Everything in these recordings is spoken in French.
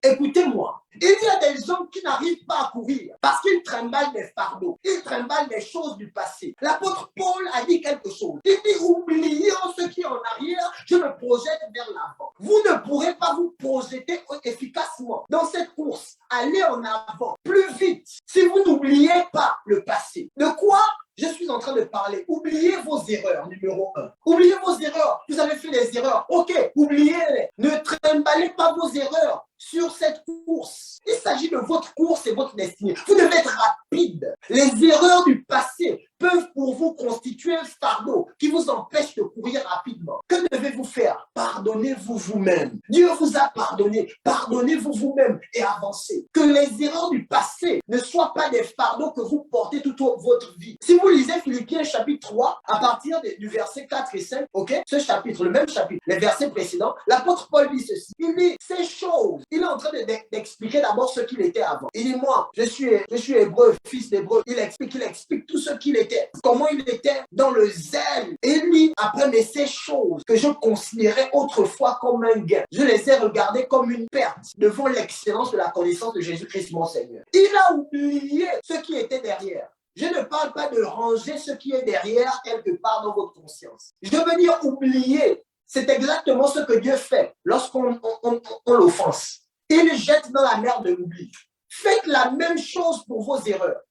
Écoutez-moi, il y a des gens qui n'arrivent pas à courir parce qu'ils trimballent des fardeaux, ils trimballent des choses du passé. L'apôtre Paul a dit quelque chose. Il dit, oublions ce qui est en arrière, je me projette vers l'avant. Vous ne pourrez pas vous projeter efficacement dans cette course. Allez en avant, plus vite, si vous n'oubliez pas le passé. De quoi je suis en train de parler? Oubliez vos erreurs, numéro 1. Oubliez vos erreurs. Vous avez fait des erreurs. Ok, oubliez-les. Ne trimballez pas vos erreurs sur cette course. Il s'agit de votre course et votre destinée. Vous devez être rapide. Les erreurs du passé peuvent pour vous constituer un fardeau qui vous empêche de courir rapidement. Que devez-vous faire? Pardonnez-vous vous-même. Dieu vous a pardonné. Pardonnez-vous vous-même et avancez. Que les erreurs du passé ne soient pas des fardeaux que vous portez toute votre vie. Si vous lisez Philippiens chapitre 3, à partir du verset 4 et 5, ok, ce chapitre, le même chapitre, les versets précédents, l'apôtre Paul dit ceci. Il dit ces choses. Il est en train d'expliquer d'abord ce qu'il était avant. Il dit, moi, je suis hébreu, fils d'hébreu. Il explique tout ce qu'il était, comment il était dans le zèle. Et il dit, après, mais ces choses que je considérais autrefois comme un gain, je les ai regardées comme une perte devant l'excellence de la connaissance de Jésus-Christ, mon Seigneur. Il a oublié ce qui était derrière. Je ne parle pas de ranger ce qui est derrière quelque part dans votre conscience. Je veux dire oublier. C'est exactement ce que Dieu fait lorsqu'on l'offense. Il jette dans la mer de l'oubli. Faites la même chose pour vos erreurs.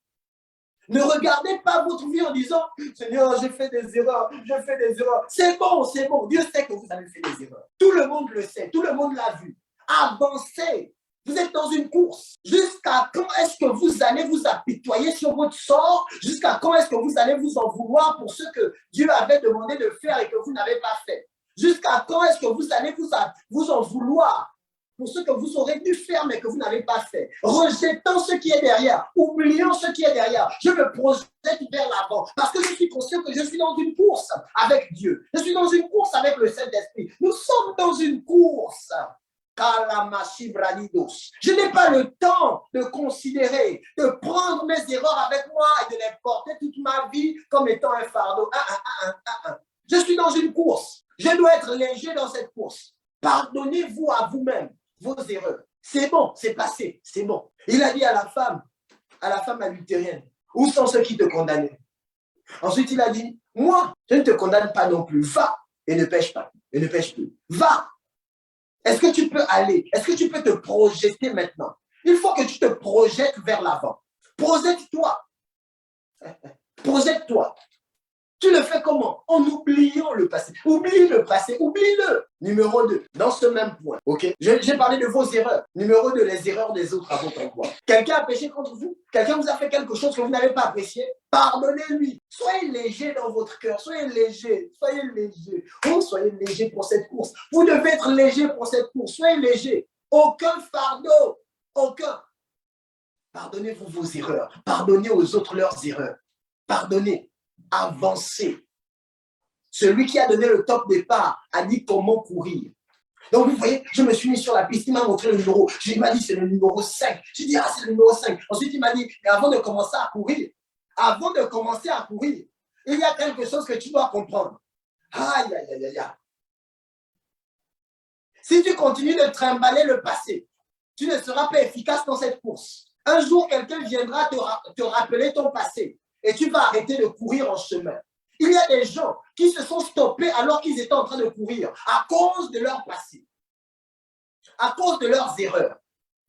Ne regardez pas votre vie en disant « Seigneur, j'ai fait des erreurs, je fais des erreurs. » C'est bon, c'est bon. Dieu sait que vous avez fait des erreurs. Tout le monde le sait, tout le monde l'a vu. Avancez. Vous êtes dans une course. Jusqu'à quand est-ce que vous allez vous apitoyer sur votre sort? Jusqu'à quand est-ce que vous allez vous en vouloir pour ce que Dieu avait demandé de faire et que vous n'avez pas fait? Jusqu'à quand est-ce que vous allez vous en vouloir pour ce que vous aurez dû faire mais que vous n'avez pas fait? Rejetant ce qui est derrière, oubliant ce qui est derrière, je me projette vers l'avant parce que je suis conscient que je suis dans une course avec Dieu. Je suis dans une course avec le Saint-Esprit. Nous sommes dans une course. Je n'ai pas le temps de considérer, de prendre mes erreurs avec moi et de les porter toute ma vie comme étant un fardeau. Je suis dans une course. Je dois être léger dans cette course. Pardonnez-vous à vous-même vos erreurs. C'est bon, c'est passé, c'est bon. Il a dit à la femme adultérienne, où sont ceux qui te condamnaient? Ensuite, il a dit, moi, je ne te condamne pas non plus. Va et ne pêche pas, et ne pêche plus. Va. Est-ce que tu peux aller? Est-ce que tu peux te projeter maintenant? Il faut que tu te projettes vers l'avant. Projette-toi. Projette-toi. Tu le fais comment? En oubliant le passé. Oublie le passé, oublie-le. Numéro 2, dans ce même point, ok? J'ai parlé de vos erreurs. Numéro 2, les erreurs des autres à votre endroit. Quelqu'un a péché contre vous? Quelqu'un vous a fait quelque chose que vous n'avez pas apprécié? Pardonnez-lui. Soyez léger dans votre cœur. Soyez léger. Soyez léger. Oh, soyez léger pour cette course. Vous devez être léger pour cette course. Soyez léger. Aucun fardeau. Aucun. Pardonnez-vous vos erreurs. Pardonnez aux autres leurs erreurs. Pardonnez. Avancez. Celui qui a donné le top départ a dit comment courir. Donc, vous voyez, je me suis mis sur la piste. Il m'a montré le numéro. Il m'a dit, c'est le numéro 5. J'ai dit, ah, c'est le numéro 5. Ensuite, il m'a dit, mais avant de commencer à courir, il y a quelque chose que tu dois comprendre. Aïe, aïe, aïe, aïe. Si tu continues de trimballer le passé, tu ne seras pas efficace dans cette course. Un jour, quelqu'un viendra te rappeler ton passé et tu vas arrêter de courir en chemin. Il y a des gens qui se sont stoppés alors qu'ils étaient en train de courir à cause de leur passé, à cause de leurs erreurs.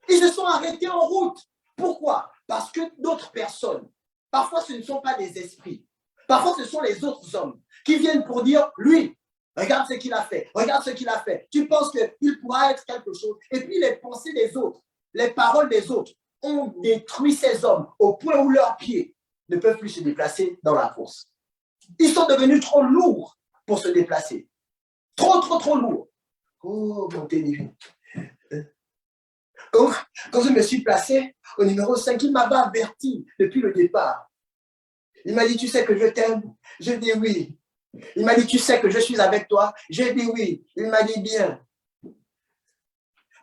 Ils se sont arrêtés en route. Pourquoi? Parce que d'autres personnes, parfois ce ne sont pas des esprits, parfois ce sont les autres hommes qui viennent pour dire, lui, regarde ce qu'il a fait, regarde ce qu'il a fait. Tu penses qu'il pourra être quelque chose. Et puis les pensées des autres, les paroles des autres ont détruit ces hommes au point où leurs pieds ne peuvent plus se déplacer dans la course. Ils sont devenus trop lourds pour se déplacer. Trop lourds. Oh, mon téléphone. Quand je me suis placé au numéro 5, il m'avait averti depuis le départ. Il m'a dit, tu sais que je t'aime? Je dis oui. Il m'a dit, tu sais que je suis avec toi? J'ai dit oui. Il m'a dit bien.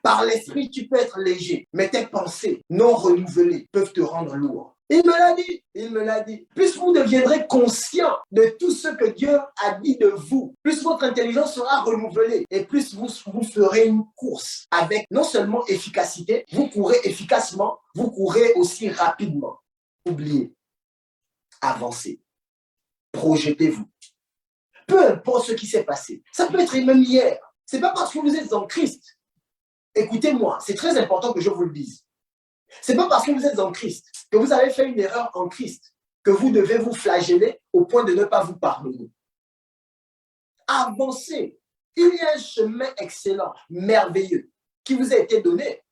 Par l'esprit, tu peux être léger, mais tes pensées non renouvelées peuvent te rendre lourd. Il me l'a dit, il me l'a dit. Plus vous deviendrez conscient de tout ce que Dieu a dit de vous, plus votre intelligence sera renouvelée et plus vous ferez une course avec non seulement efficacité, vous courez efficacement, vous courez aussi rapidement. Oubliez, avancez, projetez-vous. Peu importe ce qui s'est passé, ça peut être même hier. Ce n'est pas parce que vous êtes en Christ. Écoutez-moi, c'est très important que je vous le dise. Ce n'est pas parce que vous êtes en Christ, que vous avez fait une erreur en Christ, que vous devez vous flageller au point de ne pas vous pardonner. Avancez. Il y a un chemin excellent, merveilleux, qui vous a été donné.